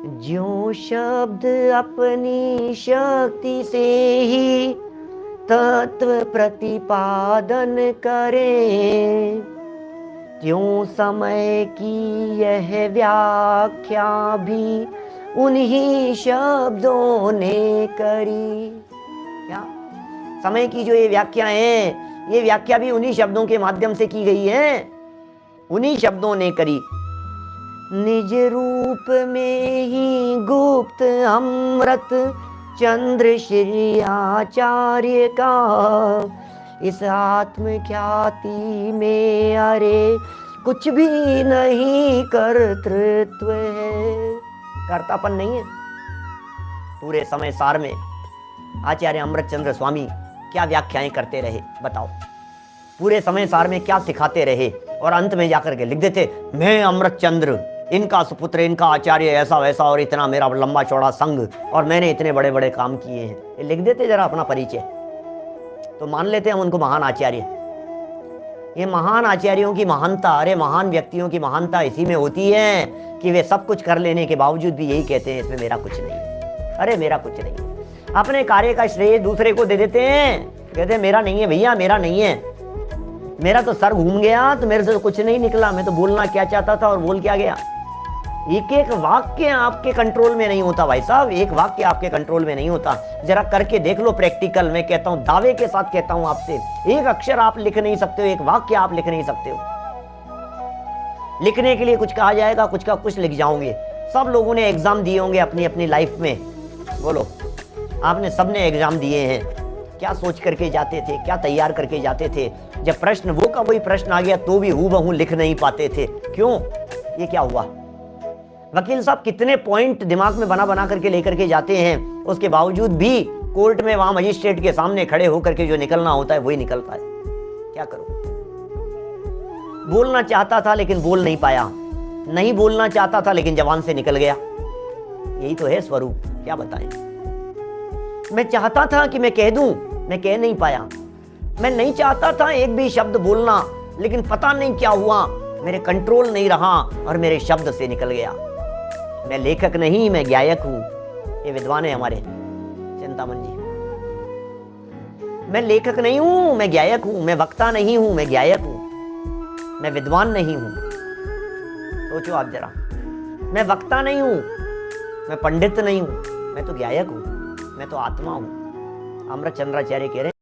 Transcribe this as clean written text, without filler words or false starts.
ज्यों शब्द अपनी शक्ति से ही तत्व प्रतिपादन करें, त्यों समय की यह व्याख्या भी उन्हीं शब्दों ने करी। क्या समय की जो ये व्याख्या है, ये व्याख्या भी उन्हीं शब्दों के माध्यम से की गई है, उन्हीं शब्दों ने करी। निज रूप में ही गुप्त अमृत चंद्र श्री आचार्य का, इस आत्म ख्याति में अरे कुछ भी नहीं कर्तृत्व है, कर्तापन नहीं है। पूरे समय सार में आचार्य अमृतचंद्र स्वामी क्या व्याख्याएं करते रहे बताओ, पूरे समय सार में क्या सिखाते रहे, और अंत में जाकर के लिख देते मैं अमृतचंद्र, इनका सुपुत्र, इनका आचार्य, ऐसा वैसा, और इतना मेरा लंबा चौड़ा संघ, और मैंने इतने बड़े बड़े काम किए हैं। ये लिख देते जरा अपना परिचय, तो मान लेते हम उनको महान आचार्य। ये महान आचार्यों की महानता, अरे महान व्यक्तियों की महानता इसी में होती है कि वे सब कुछ कर लेने के बावजूद भी यही कहते हैं इसमें मेरा कुछ नहीं है, अरे मेरा कुछ नहीं है। अपने कार्य का श्रेय दूसरे को दे देते हैं, कहते हैं मेरा नहीं है भैया, मेरा नहीं है, मेरा तो सर घूम गया, तो मेरे से तो कुछ नहीं निकला, मैं तो बोलना क्या चाहता था और बोल क्या गया। एक एक वाक्य आपके कंट्रोल में नहीं होता भाई साहब, एक वाक्य आपके कंट्रोल में नहीं होता। जरा करके देख लो प्रैक्टिकल, मैं कहता हूं, दावे के साथ कहता हूं आपसे, एक अक्षर आप लिख नहीं सकते हो, एक वाक्य आप लिख नहीं सकते हो। लिखने के लिए कुछ कहा जाएगा, कुछ का कुछ लिख जाओगे। सब लोगों ने एग्जाम दिए होंगे अपनी अपनी लाइफ में, बोलो आपने सबने एग्जाम दिए हैं, क्या सोच करके जाते थे, क्या तैयार करके जाते थे। जब प्रश्न वो का वही प्रश्न आ गया तो भी हूबहू लिख नहीं पाते थे, क्यों, ये क्या हुआ। वकील साहब कितने पॉइंट दिमाग में बना बना करके लेकर के जाते हैं, उसके बावजूद भी कोर्ट में वहां मजिस्ट्रेट के सामने खड़े होकर के जो निकलना होता है वही निकलता है। क्या करूं, बोलना चाहता था लेकिन बोल नहीं पाया, नहीं बोलना चाहता था लेकिन जबान से निकल गया। यही तो है स्वरूप, क्या बताएं। मैं चाहता था कि मैं कह दूं, मैं कह नहीं पाया। मैं नहीं चाहता था एक भी शब्द बोलना, लेकिन पता नहीं क्या हुआ, मेरे कंट्रोल नहीं रहा और मेरे शब्द से निकल गया। मैं लेखक नहीं, मैं गायक हूं। ये विद्वान है हमारे चिंतामन जी। मैं लेखक नहीं हूं, मैं गायक हूं। मैं वक्ता नहीं हूं, मैं गायक हूं। मैं विद्वान नहीं हूं। सोचो आप जरा, मैं वक्ता नहीं हूं, मैं पंडित नहीं हूं, मैं तो गायक हूं, मैं तो आत्मा हूं। अमृतचंद्राचार्य कह रहे हैं